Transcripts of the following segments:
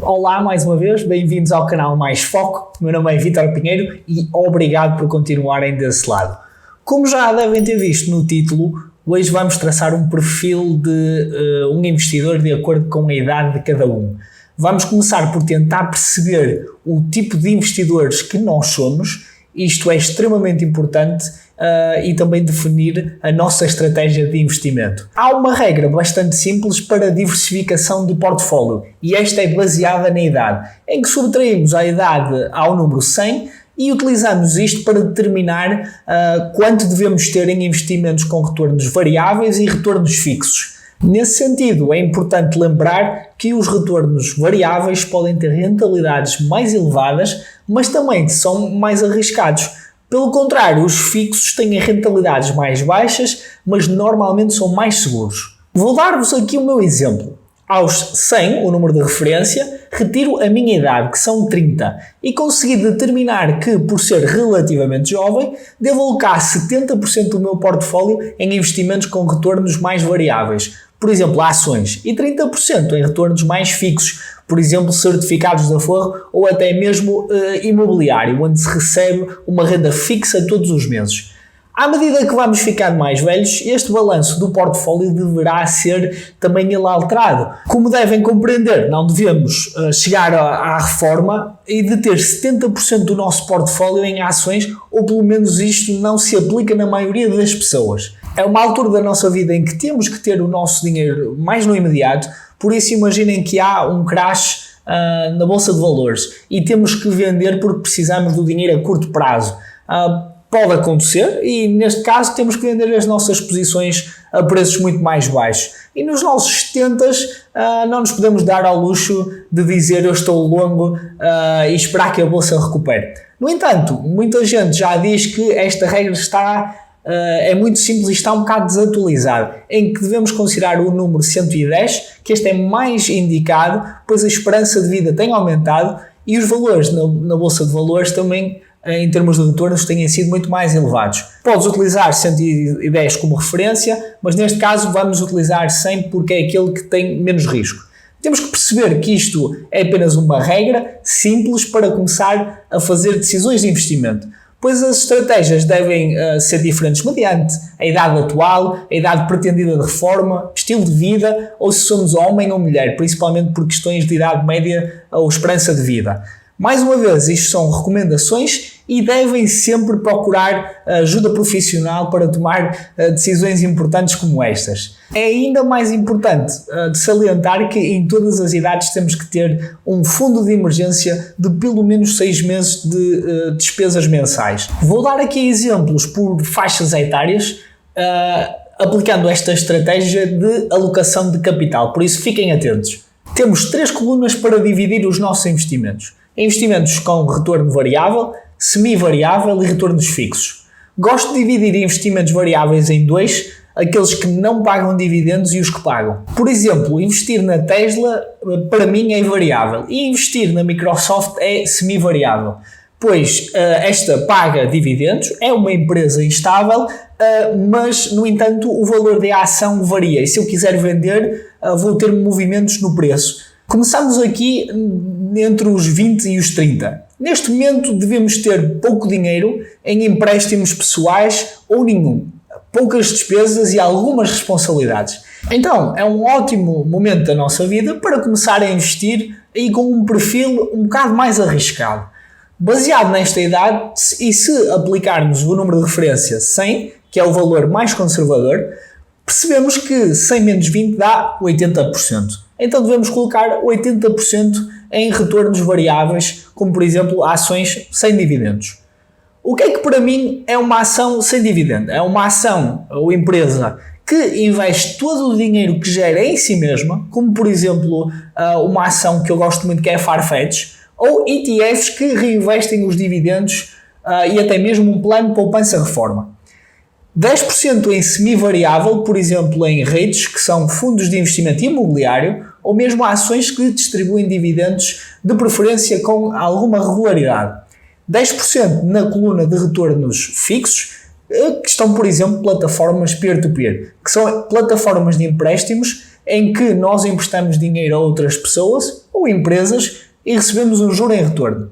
Olá mais uma vez, bem-vindos ao canal Mais Foco. O meu nome é Vítor Pinheiro e obrigado por continuarem desse lado. Como já devem ter visto no título, hoje vamos traçar um perfil de um investidor de acordo com a idade de cada um. Vamos começar por tentar perceber o tipo de investidores que nós somos. Isto é extremamente importante e também definir a nossa estratégia de investimento. Há uma regra bastante simples para a diversificação de portfólio e esta é baseada na idade, em que subtraímos a idade ao número 100 e utilizamos isto para determinar quanto devemos ter em investimentos com retornos variáveis e retornos fixos. Nesse sentido, é importante lembrar que os retornos variáveis podem ter rentabilidades mais elevadas, mas também são mais arriscados. Pelo contrário, os fixos têm rentabilidades mais baixas, mas normalmente são mais seguros. Vou dar-vos aqui o meu exemplo. Aos 100, o número de referência, retiro a minha idade, que são 30, e consegui determinar que, por ser relativamente jovem, devo alocar 70% do meu portfólio em investimentos com retornos mais variáveis, por exemplo, ações, e 30% em retornos mais fixos, por exemplo, certificados de aforro ou até mesmo imobiliário, onde se recebe uma renda fixa todos os meses. À medida que vamos ficando mais velhos, este balanço do portfólio deverá ser também ele alterado. Como devem compreender, não devemos chegar à reforma e de ter 70% do nosso portfólio em ações, ou pelo menos isto não se aplica na maioria das pessoas. É uma altura da nossa vida em que temos que ter o nosso dinheiro mais no imediato, por isso imaginem que há um crash na Bolsa de Valores e temos que vender porque precisamos do dinheiro a curto prazo. Pode acontecer e neste caso temos que vender as nossas posições a preços muito mais baixos. E nos nossos 70 não nos podemos dar ao luxo de dizer eu estou longo e esperar que a Bolsa recupere. No entanto, muita gente já diz que esta regra é muito simples e está um bocado desatualizado, em que devemos considerar o número 110, que este é mais indicado, pois a esperança de vida tem aumentado e os valores na Bolsa de Valores também, em termos de retornos, têm sido muito mais elevados. Podes utilizar 110 como referência, mas neste caso vamos utilizar 100 porque é aquele que tem menos risco. Temos que perceber que isto é apenas uma regra simples para começar a fazer decisões de investimento, pois as estratégias devem ser diferentes mediante a idade atual, a idade pretendida de reforma, estilo de vida ou se somos homem ou mulher, principalmente por questões de idade média ou esperança de vida. Mais uma vez, isto são recomendações e devem sempre procurar ajuda profissional para tomar decisões importantes como estas. É ainda mais importante de salientar que em todas as idades temos que ter um fundo de emergência de pelo menos 6 meses de despesas mensais. Vou dar aqui exemplos por faixas etárias, aplicando esta estratégia de alocação de capital, por isso fiquem atentos. Temos 3 colunas para dividir os nossos investimentos. Investimentos com retorno variável, semi-variável e retornos fixos. Gosto de dividir investimentos variáveis em 2, aqueles que não pagam dividendos e os que pagam. Por exemplo, investir na Tesla para mim é variável e investir na Microsoft é semi-variável, pois esta paga dividendos, é uma empresa instável, mas no entanto o valor da ação varia e se eu quiser vender vou ter movimentos no preço. Começamos aqui entre os 20 e os 30. Neste momento devemos ter pouco dinheiro em empréstimos pessoais ou nenhum, poucas despesas e algumas responsabilidades. Então é um ótimo momento da nossa vida para começar a investir e com um perfil um bocado mais arriscado. Baseado nesta idade e se aplicarmos o número de referência 100, que é o valor mais conservador, percebemos que 100 menos 20 dá 80%. Então devemos colocar 80% em retornos variáveis, como por exemplo ações sem dividendos. O que é que para mim é uma ação sem dividendo? É uma ação ou empresa que investe todo o dinheiro que gera em si mesma, como por exemplo uma ação que eu gosto muito que é a Farfetch, ou ETFs que reinvestem os dividendos e até mesmo um plano de poupança-reforma. 10% em semi-variável, por exemplo em REITs, que são fundos de investimento imobiliário, ou mesmo ações que distribuem dividendos de preferência com alguma regularidade. 10% na coluna de retornos fixos, que estão, por exemplo, plataformas peer-to-peer, que são plataformas de empréstimos em que nós emprestamos dinheiro a outras pessoas, ou ou empresas e recebemos um juro em retorno.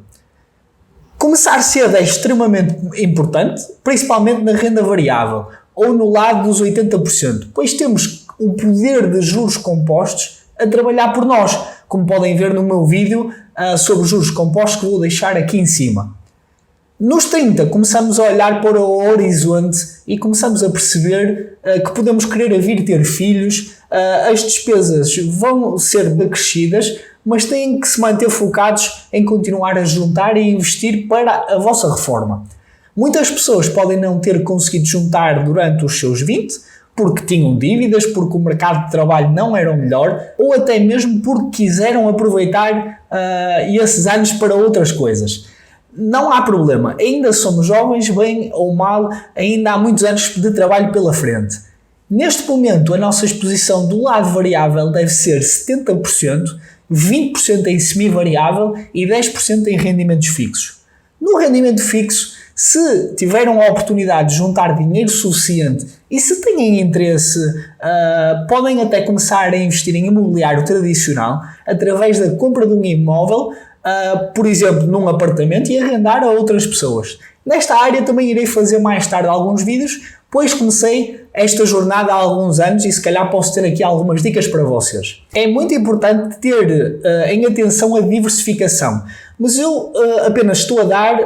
Começar cedo é extremamente importante, principalmente na renda variável ou no lado dos 80%, pois temos o poder de juros compostos a trabalhar por nós, como podem ver no meu vídeo sobre juros compostos que vou deixar aqui em cima. Nos 30 começamos a olhar para o horizonte e começamos a perceber que podemos querer vir ter filhos, as despesas vão ser decrescidas, mas têm que se manter focados em continuar a juntar e investir para a vossa reforma. Muitas pessoas podem não ter conseguido juntar durante os seus 20, porque tinham dívidas, porque o mercado de trabalho não era o melhor, ou até mesmo porque quiseram aproveitar esses anos para outras coisas. Não há problema, ainda somos jovens, bem ou mal, ainda há muitos anos de trabalho pela frente. Neste momento, a nossa exposição do lado variável deve ser 70%, 20% em semi-variável e 10% em rendimentos fixos. No rendimento fixo, se tiveram a oportunidade de juntar dinheiro suficiente e se têm interesse, podem até começar a investir em imobiliário tradicional através da compra de um imóvel, por exemplo, num apartamento, e arrendar a outras pessoas. Nesta área também irei fazer mais tarde alguns vídeos, pois comecei esta jornada há alguns anos e se calhar posso ter aqui algumas dicas para vocês. É muito importante ter em atenção a diversificação, mas eu apenas estou a dar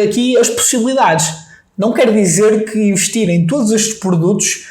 aqui as possibilidades. Não quer dizer que investir em todos estes produtos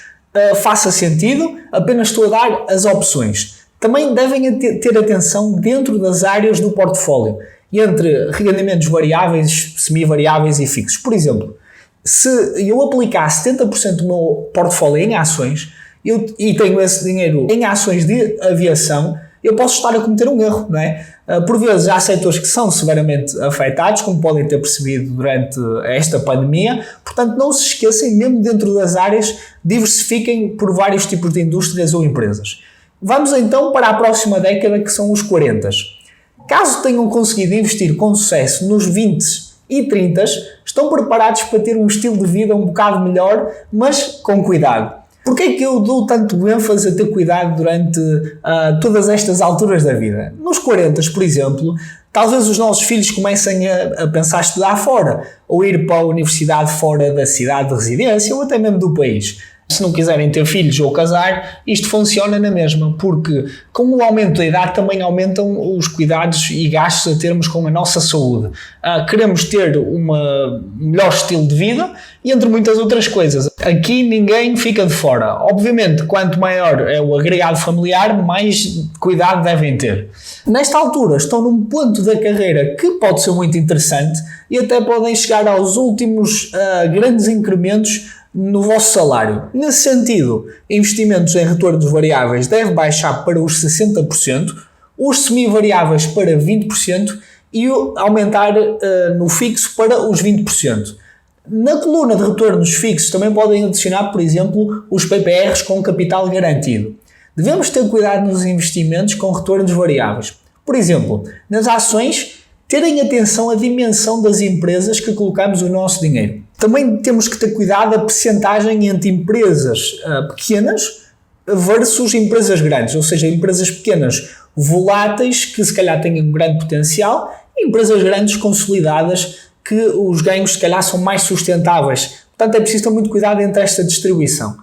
faça sentido, apenas estou a dar as opções. Também devem ter atenção dentro das áreas do portfólio, entre rendimentos variáveis, semi-variáveis e fixos. Por exemplo, se eu aplicar 70% do meu portfólio em ações e tenho esse dinheiro em ações de aviação, eu posso estar a cometer um erro, não é? Por vezes há setores que são severamente afetados, como podem ter percebido durante esta pandemia, portanto não se esqueçam, mesmo dentro das áreas, diversifiquem por vários tipos de indústrias ou empresas. Vamos então para a próxima década, que são os 40. Caso tenham conseguido investir com sucesso nos 20 e 30, estão preparados para ter um estilo de vida um bocado melhor, mas com cuidado. Porquê é que eu dou tanto ênfase a ter cuidado durante todas estas alturas da vida? Nos 40, por exemplo, talvez os nossos filhos comecem a pensar estudar fora, ou ir para a universidade fora da cidade de residência, ou até mesmo do país. Se não quiserem ter filhos ou casar, isto funciona na mesma, porque com o aumento da idade também aumentam os cuidados e gastos a termos com a nossa saúde. Queremos ter um melhor estilo de vida e entre muitas outras coisas. Aqui ninguém fica de fora. Obviamente, quanto maior é o agregado familiar, mais cuidado devem ter. Nesta altura estão num ponto da carreira que pode ser muito interessante e até podem chegar aos últimos grandes incrementos no vosso salário. Nesse sentido, investimentos em retornos variáveis devem baixar para os 60%, os semi-variáveis para 20% e aumentar no fixo para os 20%. Na coluna de retornos fixos também podem adicionar, por exemplo, os PPRs com capital garantido. Devemos ter cuidado nos investimentos com retornos variáveis. Por exemplo, nas ações, terem atenção à dimensão das empresas que colocamos o nosso dinheiro. Também temos que ter cuidado a percentagem entre empresas pequenas versus empresas grandes, ou seja, empresas pequenas voláteis que se calhar têm um grande potencial e empresas grandes consolidadas que os ganhos se calhar são mais sustentáveis. Portanto, é preciso ter muito cuidado entre esta distribuição.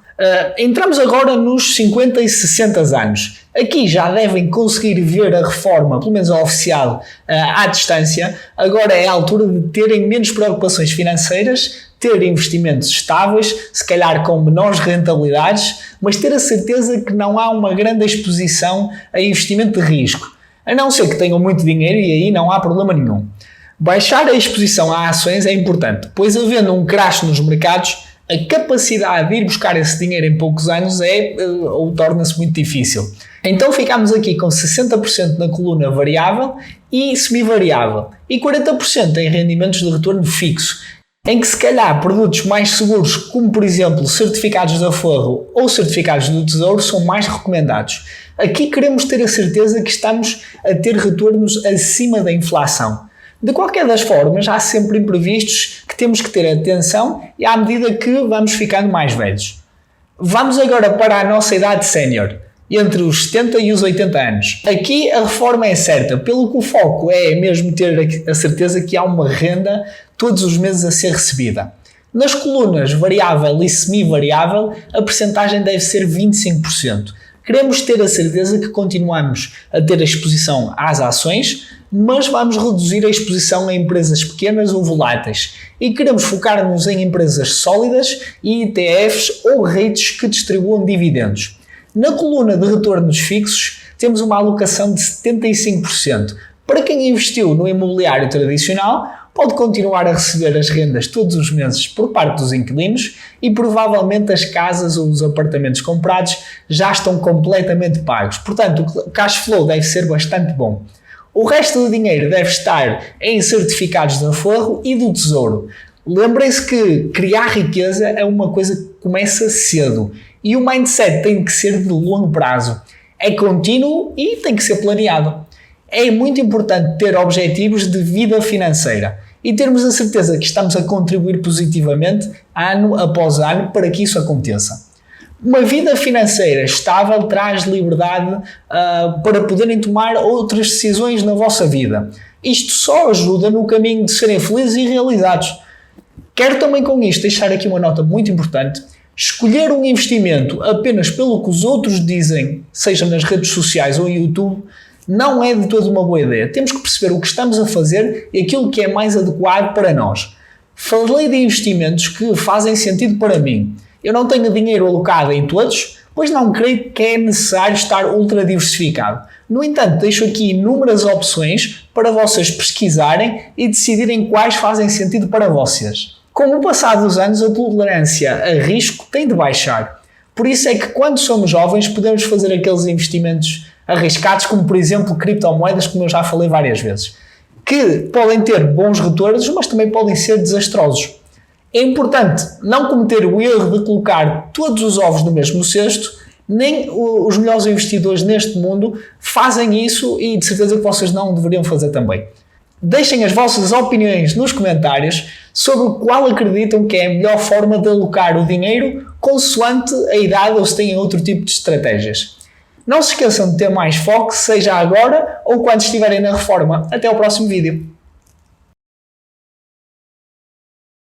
Entramos agora nos 50 e 60 anos. Aqui já devem conseguir ver a reforma, pelo menos a oficial, à distância. Agora é a altura de terem menos preocupações financeiras, ter investimentos estáveis, se calhar com menores rentabilidades, mas ter a certeza que não há uma grande exposição a investimento de risco. A não ser que tenham muito dinheiro e aí não há problema nenhum. Baixar a exposição a ações é importante, pois havendo um crash nos mercados, a capacidade de ir buscar esse dinheiro em poucos anos ou torna-se muito difícil. Então ficamos aqui com 60% na coluna variável e semi-variável e 40% em rendimentos de retorno fixo, em que se calhar produtos mais seguros, como por exemplo certificados de aforro ou certificados do Tesouro, são mais recomendados. Aqui queremos ter a certeza que estamos a ter retornos acima da inflação. De qualquer das formas, há sempre imprevistos que temos que ter atenção e à medida que vamos ficando mais velhos. Vamos agora para a nossa idade sénior. entre os 70 e os 80 anos. Aqui a reforma é certa, pelo que o foco é mesmo ter a certeza que há uma renda todos os meses a ser recebida. Nas colunas variável e semi-variável, a percentagem deve ser 25%. Queremos ter a certeza que continuamos a ter a exposição às ações, mas vamos reduzir a exposição a empresas pequenas ou voláteis e queremos focar-nos em empresas sólidas e ETFs ou REITs que distribuam dividendos. Na coluna de retornos fixos, temos uma alocação de 75%. Para quem investiu no imobiliário tradicional, pode continuar a receber as rendas todos os meses por parte dos inquilinos e provavelmente as casas ou os apartamentos comprados já estão completamente pagos. Portanto, o cash flow deve ser bastante bom. O resto do dinheiro deve estar em certificados de aforro e do tesouro. Lembrem-se que criar riqueza é uma coisa que começa cedo e o mindset tem que ser de longo prazo. É contínuo e tem que ser planeado. É muito importante ter objetivos de vida financeira e termos a certeza que estamos a contribuir positivamente ano após ano para que isso aconteça. Uma vida financeira estável traz liberdade para poderem tomar outras decisões na vossa vida. Isto só ajuda no caminho de serem felizes e realizados. Quero também com isto deixar aqui uma nota muito importante. Escolher um investimento apenas pelo que os outros dizem, seja nas redes sociais ou no YouTube, não é de toda uma boa ideia. Temos que perceber o que estamos a fazer e aquilo que é mais adequado para nós. Falei de investimentos que fazem sentido para mim. Eu não tenho dinheiro alocado em todos, pois não creio que é necessário estar ultra diversificado. No entanto, deixo aqui inúmeras opções para vocês pesquisarem e decidirem quais fazem sentido para vocês. Com o passar dos anos, a tolerância a risco tem de baixar. Por isso é que quando somos jovens podemos fazer aqueles investimentos arriscados, como por exemplo criptomoedas, como eu já falei várias vezes, que podem ter bons retornos, mas também podem ser desastrosos. É importante não cometer o erro de colocar todos os ovos no mesmo cesto, nem os melhores investidores neste mundo fazem isso e de certeza que vocês não deveriam fazer também. Deixem as vossas opiniões nos comentários sobre qual acreditam que é a melhor forma de alocar o dinheiro consoante a idade ou se têm outro tipo de estratégias. Não se esqueçam de ter mais foco, seja agora ou quando estiverem na reforma. Até ao próximo vídeo.